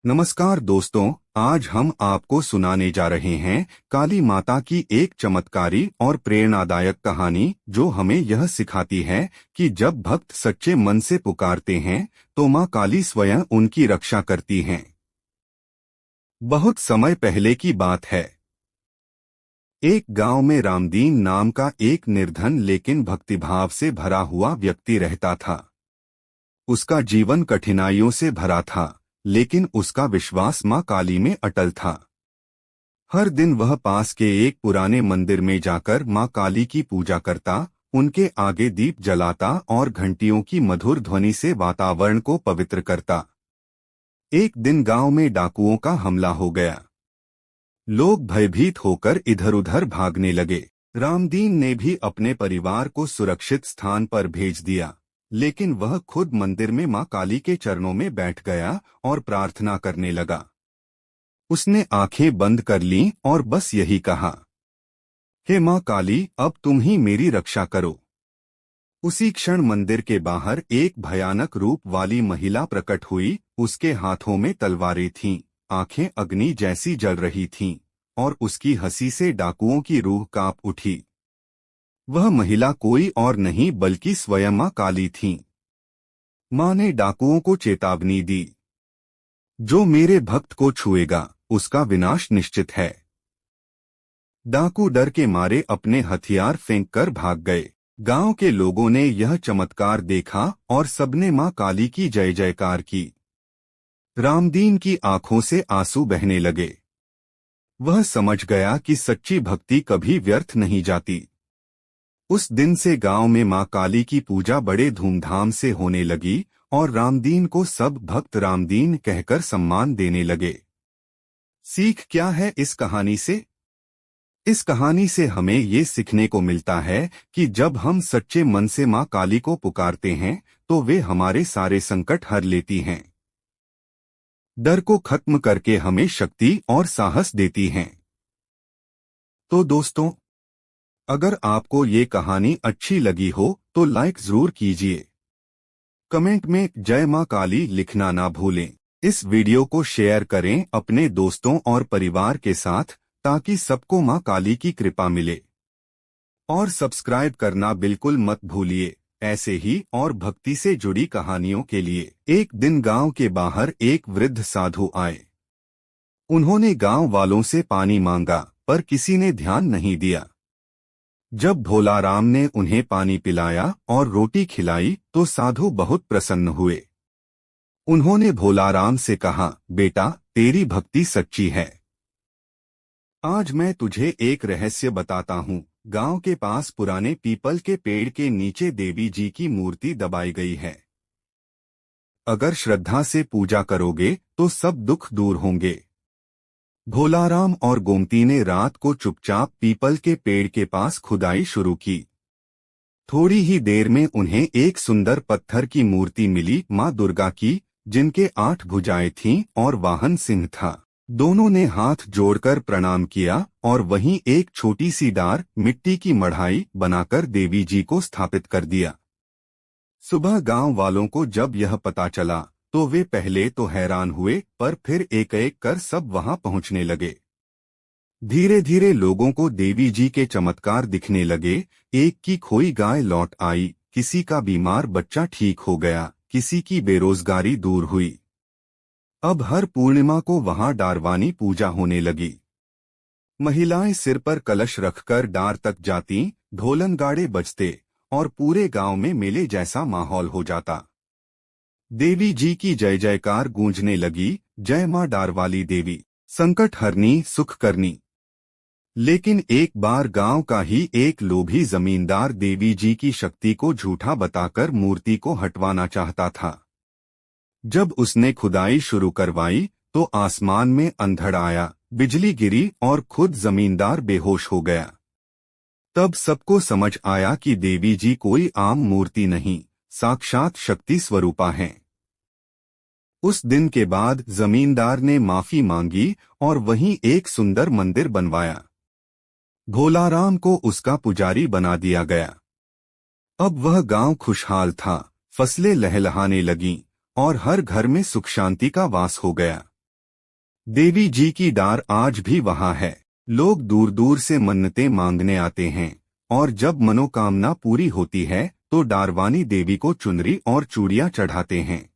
नमस्कार दोस्तों, आज हम आपको सुनाने जा रहे हैं काली माता की एक चमत्कारी और प्रेरणादायक कहानी जो हमें यह सिखाती है कि जब भक्त सच्चे मन से पुकारते हैं तो मां काली स्वयं उनकी रक्षा करती हैं। बहुत समय पहले की बात है। एक गांव में रामदीन नाम का एक निर्धन लेकिन भक्तिभाव से भरा हुआ व्यक्ति रहता था। उसका जीवन कठिनाइयों से भरा था, लेकिन उसका विश्वास मां काली में अटल था। हर दिन वह पास के एक पुराने मंदिर में जाकर मां काली की पूजा करता, उनके आगे दीप जलाता और घंटियों की मधुर ध्वनि से वातावरण को पवित्र करता। एक दिन गांव में डाकुओं का हमला हो गया। लोग भयभीत होकर इधर-उधर भागने लगे। रामदीन ने भी अपने परिवार को सुरक्षित स्थान पर भेज दिया, लेकिन वह खुद मंदिर में मां काली के चरणों में बैठ गया और प्रार्थना करने लगा। उसने आंखें बंद कर लीं और बस यही कहा, हे मां काली, अब तुम ही मेरी रक्षा करो। उसी क्षण मंदिर के बाहर एक भयानक रूप वाली महिला प्रकट हुई। उसके हाथों में तलवारें थीं, आंखें अग्नि जैसी जल रही थीं, और उसकी हंसी से डाकुओं की रूह कांप उठी। वह महिला कोई और नहीं बल्कि स्वयं मां काली थीं। मां ने डाकुओं को चेतावनी दी, जो मेरे भक्त को छुएगा उसका विनाश निश्चित है। डाकू डर के मारे अपने हथियार फेंककर भाग गए। गांव के लोगों ने यह चमत्कार देखा और सबने मां काली की जय जयकार की। रामदीन की आंखों से आंसू बहने लगे। वह समझ गया कि सच्ची भक्ति कभी व्यर्थ नहीं जाती। उस दिन से गांव में मां काली की पूजा बड़े धूमधाम से होने लगी और रामदीन को सब भक्त रामदीन कहकर सम्मान देने लगे। सीख क्या है इस कहानी से? इस कहानी से हमें ये सीखने को मिलता है कि जब हम सच्चे मन से मां काली को पुकारते हैं तो वे हमारे सारे संकट हर लेती हैं। डर को खत्म करके हमें शक्ति और साहस देती हैं। तो दोस्तों, अगर आपको ये कहानी अच्छी लगी हो तो लाइक जरूर कीजिए। कमेंट में जय मां काली लिखना ना भूलें। इस वीडियो को शेयर करें अपने दोस्तों और परिवार के साथ, ताकि सबको मां काली की कृपा मिले। और सब्सक्राइब करना बिल्कुल मत भूलिए, ऐसे ही और भक्ति से जुड़ी कहानियों के लिए। एक दिन गांव के बाहर एक वृद्ध साधु आए। उन्होंने गांव वालों से पानी मांगा, पर किसी ने ध्यान नहीं दिया। जब भोलाराम ने उन्हें पानी पिलाया और रोटी खिलाई तो साधु बहुत प्रसन्न हुए। उन्होंने भोलाराम से कहा, बेटा, तेरी भक्ति सच्ची है। आज मैं तुझे एक रहस्य बताता हूँ। गांव के पास पुराने पीपल के पेड़ के नीचे देवी जी की मूर्ति दबाई गई है। अगर श्रद्धा से पूजा करोगे तो सब दुख दूर होंगे। भोलाराम और गोमती ने रात को चुपचाप पीपल के पेड़ के पास खुदाई शुरू की। थोड़ी ही देर में उन्हें एक सुंदर पत्थर की मूर्ति मिली, मां दुर्गा की, जिनके 8 भुजाएं थीं और वाहन सिंह था। दोनों ने हाथ जोड़कर प्रणाम किया और वहीं एक छोटी सी डार मिट्टी की मढ़ाई बनाकर देवी जी को स्थापित कर दिया। सुबह गांव वालों को जब यह पता चला तो वे पहले तो हैरान हुए, पर फिर एक एक कर सब वहां पहुंचने लगे। धीरे धीरे लोगों को देवी जी के चमत्कार दिखने लगे। एक की खोई गाय लौट आई, किसी का बीमार बच्चा ठीक हो गया, किसी की बेरोजगारी दूर हुई। अब हर पूर्णिमा को वहां डारवानी पूजा होने लगी। महिलाएं सिर पर कलश रखकर डार तक जाती, ढोलन गाड़े बजते और पूरे गांव में मेले जैसा माहौल हो जाता। देवी जी की जय जयकार गूंजने लगी, जय मां डारवाली देवी, संकट हरनी सुख करनी। लेकिन एक बार गांव का ही एक लोभी जमींदार देवी जी की शक्ति को झूठा बताकर मूर्ति को हटवाना चाहता था। जब उसने खुदाई शुरू करवाई तो आसमान में अंधड़ आया, बिजली गिरी और खुद जमींदार बेहोश हो गया। तब सबको समझ आया कि देवी जी कोई आम मूर्ति नहीं, साक्षात शक्ति स्वरूपा हैं। उस दिन के बाद जमींदार ने माफी मांगी और वहीं एक सुंदर मंदिर बनवाया। भोलाराम को उसका पुजारी बना दिया गया। अब वह गांव खुशहाल था, फसलें लहलहाने लगीं और हर घर में सुख शांति का वास हो गया। देवी जी की डार आज भी वहाँ है। लोग दूर दूर से मन्नतें मांगने आते हैं और जब मनोकामना पूरी होती है तो डारवानी देवी को चुनरी और चूड़ियाँ चढ़ाते हैं।